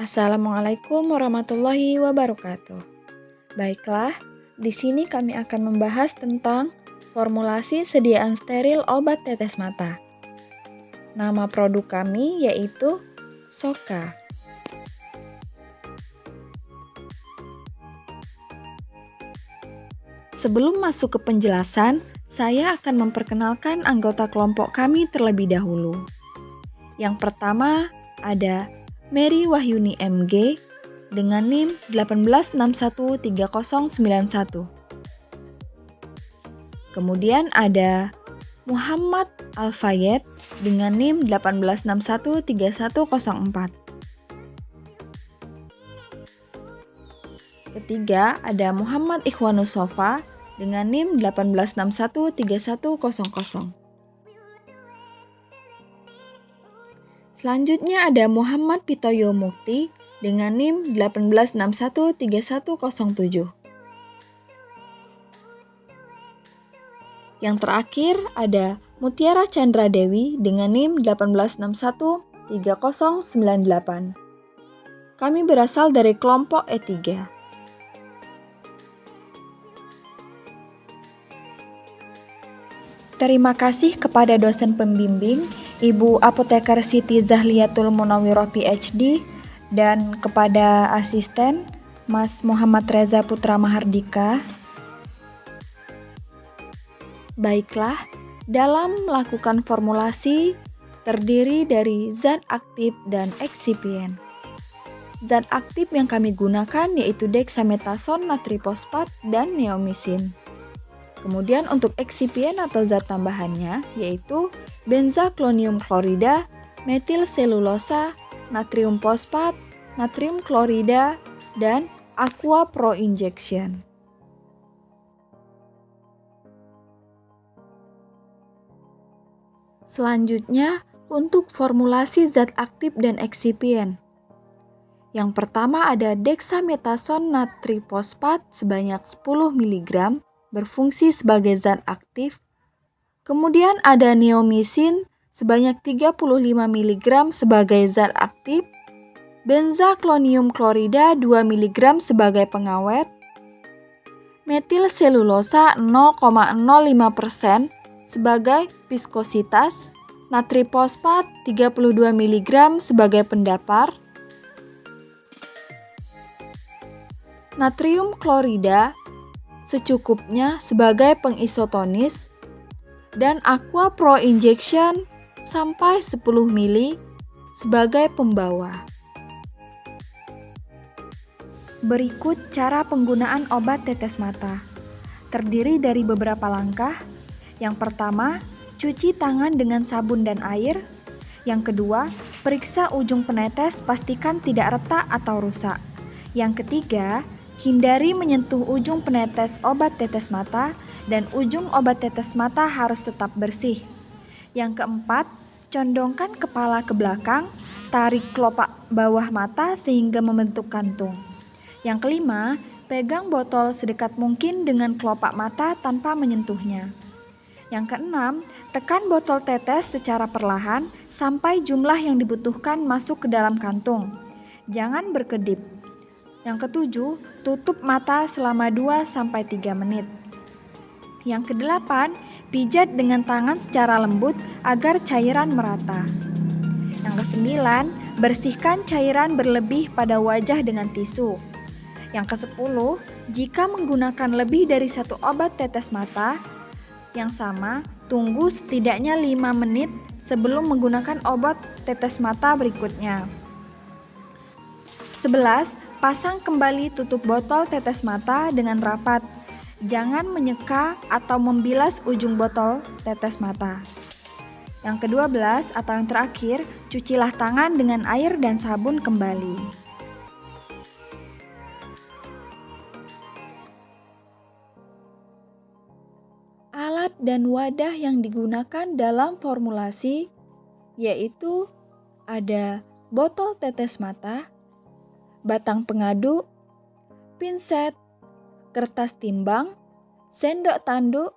Assalamualaikum warahmatullahi wabarakatuh. Baiklah, di sini kami akan membahas tentang formulasi sediaan steril obat tetes mata. Nama produk kami yaitu Soka. Sebelum masuk ke penjelasan, saya akan memperkenalkan anggota kelompok kami terlebih dahulu. Yang pertama ada Mary Wahyuni MG dengan NIM 18613091. Kemudian ada Muhammad Al-Fayed dengan NIM 18613104. Ketiga ada Muhammad Ikhwanus Sofa dengan NIM 18613100. Selanjutnya ada Muhammad Pitoyo Mukti dengan NIM 18613107. Yang terakhir ada Mutiara Chandra Dewi dengan NIM 18613098. Kami berasal dari kelompok E3. Terima kasih kepada dosen pembimbing Ibu Apoteker Siti Zahliatul Munawwiroh PhD dan kepada asisten Mas Muhammad Reza Putra Mahardika. Baiklah, dalam melakukan formulasi terdiri dari zat aktif dan eksipien. Zat aktif yang kami gunakan yaitu dexamethasone, natrifosfat, dan neomisin. Kemudian untuk eksipien atau zat tambahannya yaitu benzaklonium klorida, metil selulosa, natrium fosfat, natrium klorida, dan aqua pro injection. Selanjutnya untuk formulasi zat aktif dan eksipien. Yang pertama ada dexamethasone natrifosfat sebanyak 10 mg berfungsi sebagai zat aktif. Kemudian ada neomisin sebanyak 35 mg sebagai zat aktif, benzaklonium klorida 2 mg sebagai pengawet, metil selulosa 0,05% sebagai viskositas, natrifosfat 32 mg sebagai pendapar, natrium klorida secukupnya sebagai pengisotonis, dan aqua pro injection sampai 10 ml sebagai pembawa. Berikut cara penggunaan obat tetes mata. Terdiri dari beberapa langkah. Yang pertama, cuci tangan dengan sabun dan air. Yang kedua, periksa ujung penetes, pastikan tidak retak atau rusak. Yang ketiga, hindari menyentuh ujung penetes obat tetes mata dan ujung obat tetes mata harus tetap bersih. Yang keempat, condongkan kepala ke belakang, tarik kelopak bawah mata sehingga membentuk kantung. Yang kelima, pegang botol sedekat mungkin dengan kelopak mata tanpa menyentuhnya. Yang keenam, tekan botol tetes secara perlahan sampai jumlah yang dibutuhkan masuk ke dalam kantung. Jangan berkedip. Yang ketujuh, tutup mata selama 2-3 menit. Yang kedelapan, pijat dengan tangan secara lembut agar cairan merata. Yang kesembilan, bersihkan cairan berlebih pada wajah dengan tisu. Yang kesepuluh, jika menggunakan lebih dari satu obat tetes mata yang sama, tunggu setidaknya 5 menit sebelum menggunakan obat tetes mata berikutnya. 11. Pasang kembali tutup botol tetes mata dengan rapat. Jangan menyeka atau membilas ujung botol tetes mata. Yang ke-12 atau yang terakhir, cucilah tangan dengan air dan sabun kembali. Alat dan wadah yang digunakan dalam formulasi yaitu ada botol tetes mata, batang pengaduk, pinset, kertas timbang, sendok tanduk,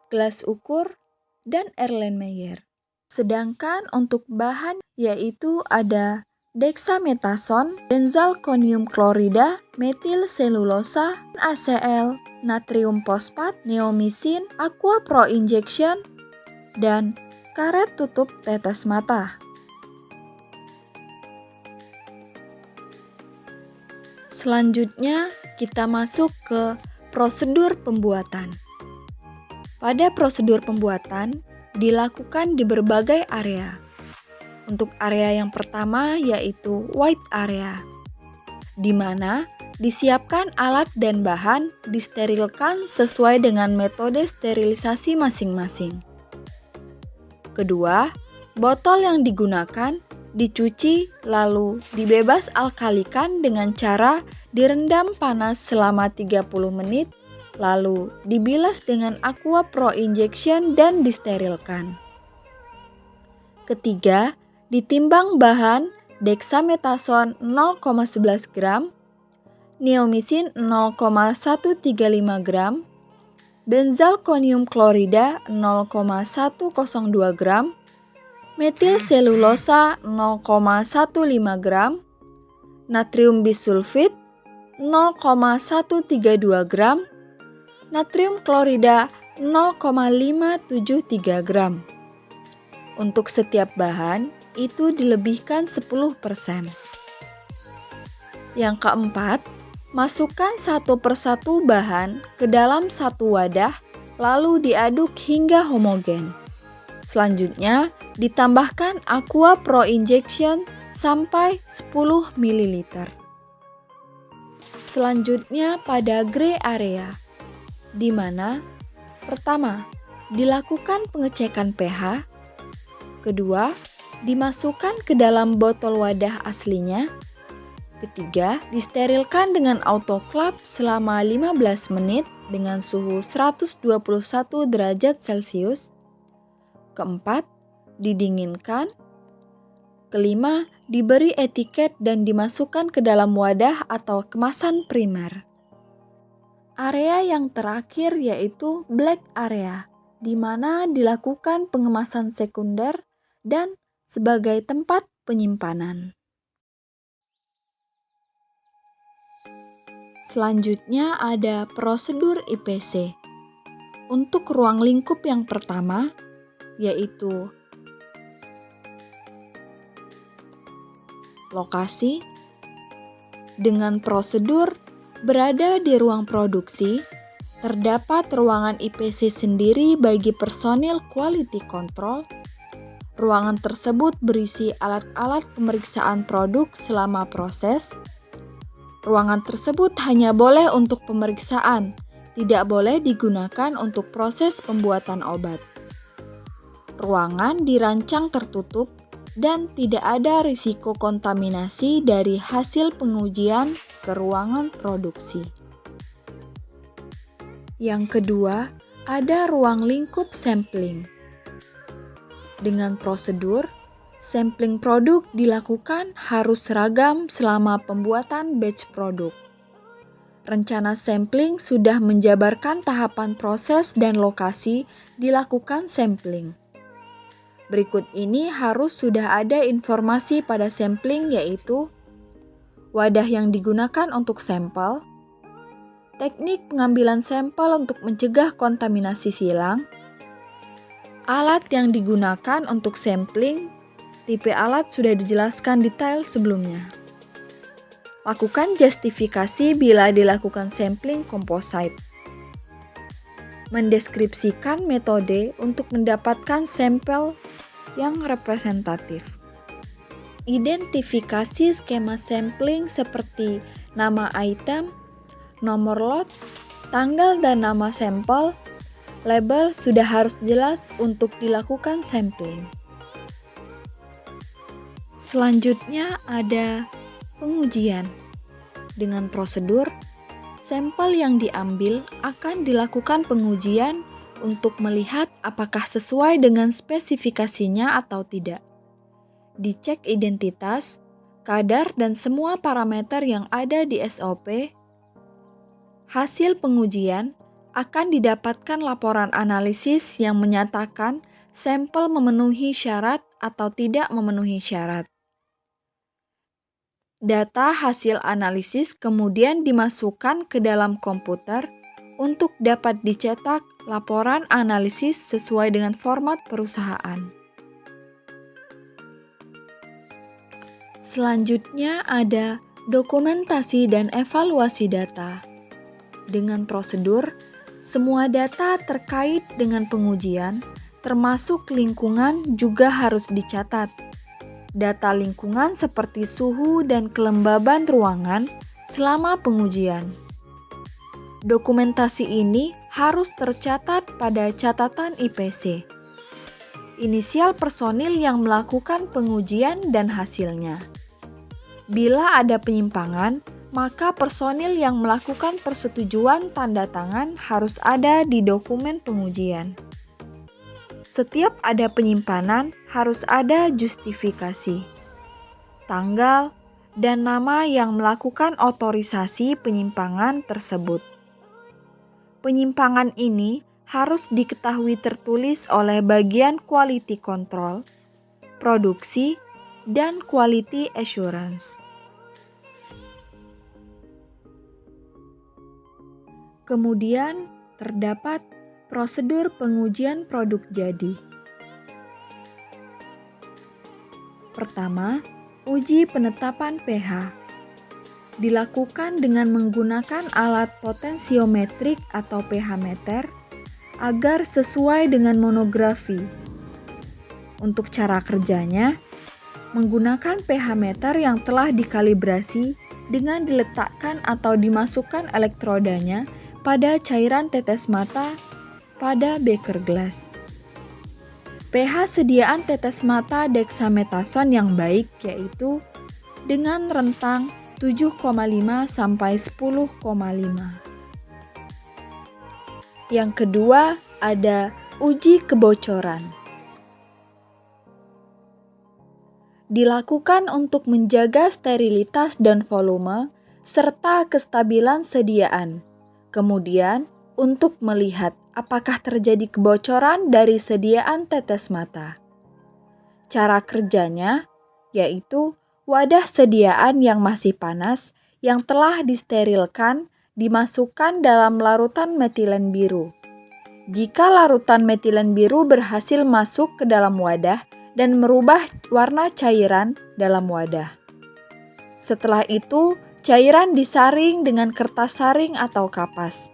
gelas ukur, dan Erlenmeyer. Sedangkan untuk bahan yaitu ada dexamethasone, benzalkonium klorida, metil selulosa, ACL, natrium fosfat, neomisin, aqua pro injection, dan karet tutup tetes mata. Selanjutnya, kita masuk ke prosedur pembuatan. Pada prosedur pembuatan, dilakukan di berbagai area. Untuk area yang pertama yaitu white area, di mana disiapkan alat dan bahan disterilkan sesuai dengan metode sterilisasi masing-masing. Kedua, botol yang digunakan dicuci lalu dibebas alkalikan dengan cara direndam panas selama 30 menit, lalu dibilas dengan aqua pro injection dan disterilkan. Ketiga, ditimbang bahan dexamethasone 0,11 gram, neomisin 0,135 gram, benzalkonium klorida 0,102 gram, metil selulosa 0,15 gram, natrium bisulfit 0,132 gram, natrium klorida 0,573 gram. Untuk setiap bahan, itu dilebihkan 10%. Yang keempat, masukkan satu persatu bahan ke dalam satu wadah, lalu diaduk hingga homogen. Selanjutnya, ditambahkan aqua pro injection sampai 10 ml. Selanjutnya pada gray area, di mana pertama, dilakukan pengecekan pH, kedua, dimasukkan ke dalam botol wadah aslinya, ketiga, disterilkan dengan autoclave selama 15 menit dengan suhu 121 derajat Celcius, keempat, didinginkan, kelima, diberi etiket dan dimasukkan ke dalam wadah atau kemasan primer. Area yang terakhir yaitu black area, di mana dilakukan pengemasan sekunder dan sebagai tempat penyimpanan. Selanjutnya ada prosedur IPC. Untuk ruang lingkup yang pertama, yaitu lokasi, dengan prosedur berada di ruang produksi, terdapat ruangan IPC sendiri bagi personil quality control. Ruangan tersebut berisi alat-alat pemeriksaan produk selama proses. Ruangan tersebut hanya boleh untuk pemeriksaan, tidak boleh digunakan untuk proses pembuatan obat. Ruangan dirancang tertutup dan tidak ada risiko kontaminasi dari hasil pengujian ke ruangan produksi. Yang kedua, ada ruang lingkup sampling. Dengan prosedur, sampling produk dilakukan harus seragam selama pembuatan batch produk. Rencana sampling sudah menjabarkan tahapan proses dan lokasi dilakukan sampling. Berikut ini harus sudah ada informasi pada sampling yaitu wadah yang digunakan untuk sampel, teknik pengambilan sampel untuk mencegah kontaminasi silang, alat yang digunakan untuk sampling, tipe alat sudah dijelaskan detail sebelumnya. Lakukan justifikasi bila dilakukan sampling composite. Mendeskripsikan metode untuk mendapatkan sampel yang representatif. Identifikasi skema sampling seperti nama item, nomor lot, tanggal dan nama sampel, label sudah harus jelas untuk dilakukan sampling. Selanjutnya ada pengujian. Dengan prosedur, sampel yang diambil akan dilakukan pengujian untuk melihat apakah sesuai dengan spesifikasinya atau tidak. Dicek identitas, kadar dan semua parameter yang ada di SOP. Hasil pengujian akan didapatkan laporan analisis yang menyatakan sampel memenuhi syarat atau tidak memenuhi syarat. Data hasil analisis kemudian dimasukkan ke dalam komputer untuk dapat dicetak laporan analisis sesuai dengan format perusahaan. Selanjutnya ada dokumentasi dan evaluasi data. Dengan prosedur, semua data terkait dengan pengujian, termasuk lingkungan, juga harus dicatat. Data lingkungan seperti suhu dan kelembaban ruangan selama pengujian. Dokumentasi ini harus tercatat pada catatan IPC. Inisial personil yang melakukan pengujian dan hasilnya. Bila ada penyimpangan, maka personil yang melakukan persetujuan tanda tangan harus ada di dokumen pengujian. Setiap ada penyimpanan, harus ada justifikasi, tanggal, dan nama yang melakukan otorisasi penyimpangan tersebut. Penyimpangan ini harus diketahui tertulis oleh bagian quality control, produksi, dan quality assurance. Kemudian terdapat prosedur pengujian produk jadi. Pertama, uji penetapan pH. Dilakukan dengan menggunakan alat potensiometrik atau pH meter agar sesuai dengan monografi. Untuk cara kerjanya, menggunakan pH meter yang telah dikalibrasi dengan diletakkan atau dimasukkan elektrodanya pada cairan tetes mata pada beker gelas. pH sediaan tetes mata dexamethasone yang baik yaitu dengan rentang 7,5 sampai 10,5. Yang kedua ada uji kebocoran. Dilakukan untuk menjaga sterilitas dan volume serta kestabilan sediaan. Kemudian untuk melihat apakah terjadi kebocoran dari sediaan tetes mata. Cara kerjanya yaitu wadah sediaan yang masih panas yang telah disterilkan dimasukkan dalam larutan metilen biru. Jika larutan metilen biru berhasil masuk ke dalam wadah dan merubah warna cairan dalam wadah. Setelah itu, cairan disaring dengan kertas saring atau kapas.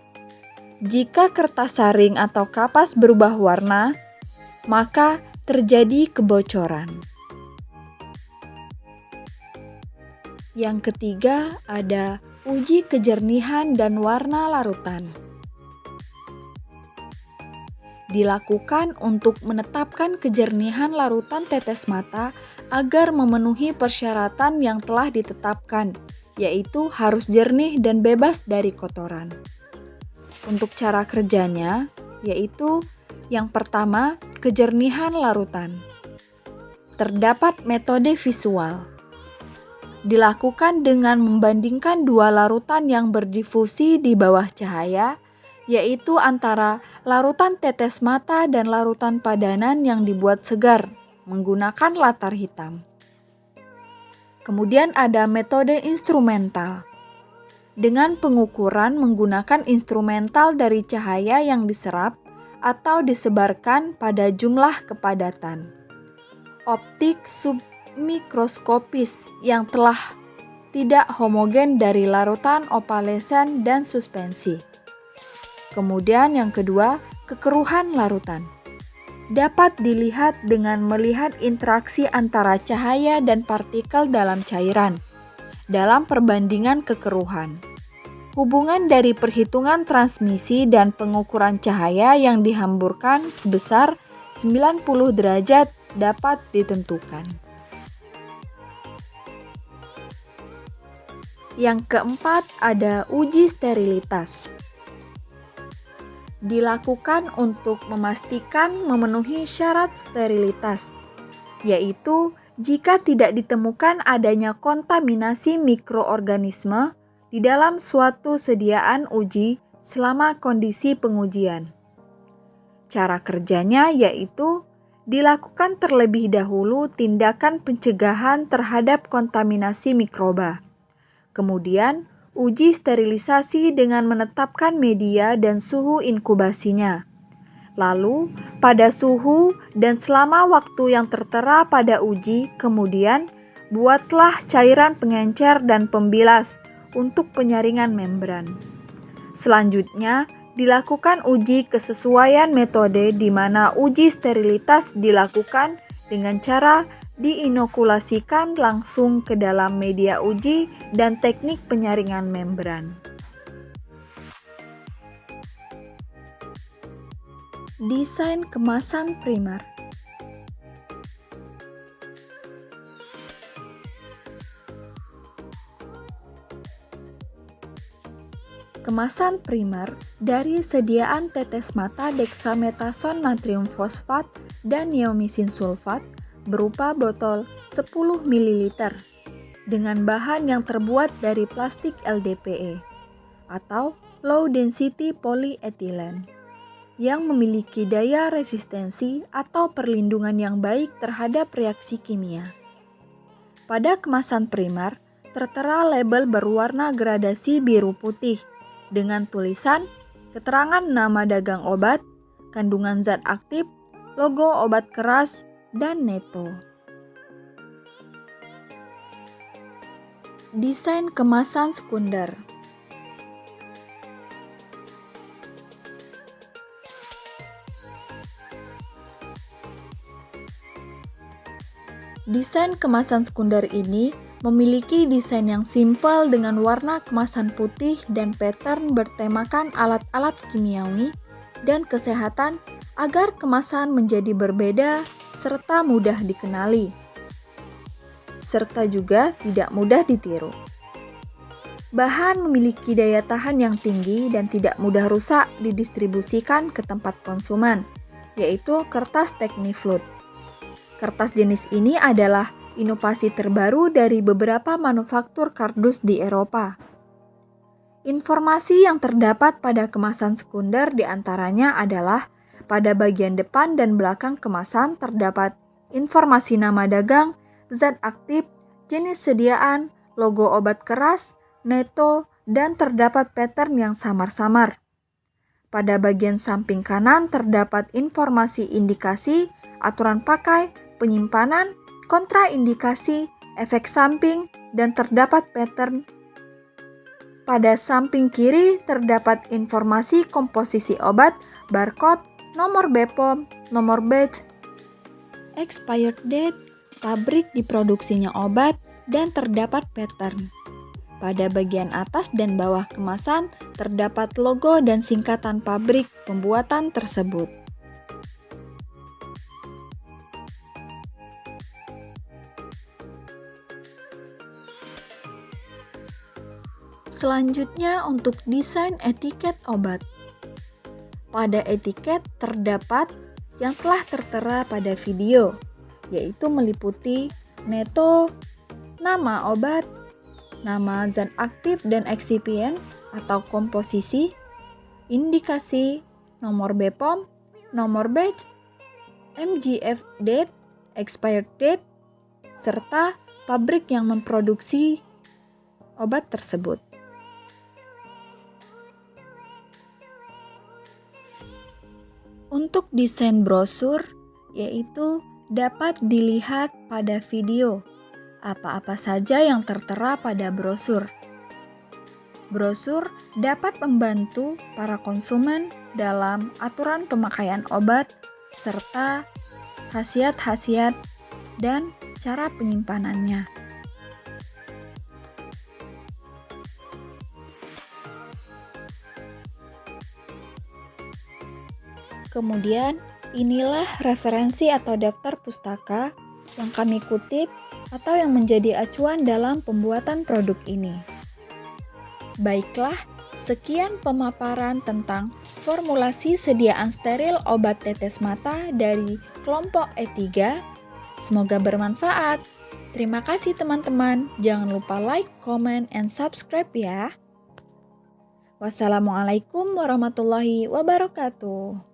Jika kertas saring atau kapas berubah warna, maka terjadi kebocoran. Yang ketiga ada uji kejernihan dan warna larutan. Dilakukan untuk menetapkan kejernihan larutan tetes mata agar memenuhi persyaratan yang telah ditetapkan, yaitu harus jernih dan bebas dari kotoran. Untuk cara kerjanya, yaitu yang pertama, kejernihan larutan. Terdapat metode visual. Dilakukan dengan membandingkan dua larutan yang berdifusi di bawah cahaya, yaitu antara larutan tetes mata dan larutan padanan yang dibuat segar menggunakan latar hitam. Kemudian ada metode instrumental. Dengan pengukuran menggunakan instrumental dari cahaya yang diserap atau disebarkan pada jumlah kepadatan. Optik submikroskopis yang telah tidak homogen dari larutan opalesen dan suspensi. Kemudian yang kedua, kekeruhan larutan. Dapat dilihat dengan melihat interaksi antara cahaya dan partikel dalam cairan dalam perbandingan kekeruhan. Hubungan dari perhitungan transmisi dan pengukuran cahaya yang dihamburkan sebesar 90 derajat dapat ditentukan. Yang keempat ada uji sterilitas. Dilakukan untuk memastikan memenuhi syarat sterilitas, yaitu jika tidak ditemukan adanya kontaminasi mikroorganisme di dalam suatu sediaan uji selama kondisi pengujian. Cara kerjanya yaitu dilakukan terlebih dahulu tindakan pencegahan terhadap kontaminasi mikroba. Kemudian, uji sterilisasi dengan menetapkan media dan suhu inkubasinya. Lalu, pada suhu dan selama waktu yang tertera pada uji, kemudian buatlah cairan pengencer dan pembilas untuk penyaringan membran. Selanjutnya, dilakukan uji kesesuaian metode di mana uji sterilitas dilakukan dengan cara diinokulasikan langsung ke dalam media uji dan teknik penyaringan membran. Desain kemasan primer. Kemasan primer dari sediaan tetes mata dexamethasone natrium fosfat dan neomisin sulfat berupa botol 10 ml dengan bahan yang terbuat dari plastik LDPE atau low density polyethylene yang memiliki daya resistensi atau perlindungan yang baik terhadap reaksi kimia. Pada kemasan primer tertera label berwarna gradasi biru putih dengan tulisan, keterangan nama dagang obat, kandungan zat aktif, logo obat keras, dan neto. Desain kemasan sekunder. Desain kemasan sekunder ini memiliki desain yang simpel dengan warna kemasan putih dan pattern bertemakan alat-alat kimiawi dan kesehatan agar kemasan menjadi berbeda serta mudah dikenali, serta juga tidak mudah ditiru. Bahan memiliki daya tahan yang tinggi dan tidak mudah rusak didistribusikan ke tempat konsumen, yaitu kertas Techniflood. Kertas jenis ini adalah inovasi terbaru dari beberapa manufaktur kardus di Eropa. Informasi yang terdapat pada kemasan sekunder diantaranya adalah pada bagian depan dan belakang kemasan terdapat informasi nama dagang, zat aktif, jenis sediaan, logo obat keras, neto, dan terdapat pattern yang samar-samar. Pada bagian samping kanan terdapat informasi indikasi, aturan pakai, penyimpanan, kontraindikasi, efek samping, dan terdapat pattern. Pada samping kiri terdapat informasi komposisi obat, barcode, nomor BPOM, nomor batch, expired date, pabrik diproduksinya obat, dan terdapat pattern. Pada bagian atas dan bawah kemasan terdapat logo dan singkatan pabrik pembuatan tersebut. Selanjutnya untuk desain etiket obat. Pada etiket terdapat yang telah tertera pada video, yaitu meliputi neto, nama obat, nama zat aktif dan eksipien atau komposisi, indikasi, nomor BPOM, nomor batch, MGF date, expired date, serta pabrik yang memproduksi obat tersebut. Untuk desain brosur, yaitu dapat dilihat pada video apa-apa saja yang tertera pada brosur. Brosur dapat membantu para konsumen dalam aturan pemakaian obat serta khasiat-khasiat dan cara penyimpanannya. Kemudian, inilah referensi atau daftar pustaka yang kami kutip atau yang menjadi acuan dalam pembuatan produk ini. Baiklah, sekian pemaparan tentang formulasi sediaan steril obat tetes mata dari kelompok E3. Semoga bermanfaat. Terima kasih teman-teman. Jangan lupa like, comment, and subscribe ya. Wassalamualaikum warahmatullahi wabarakatuh.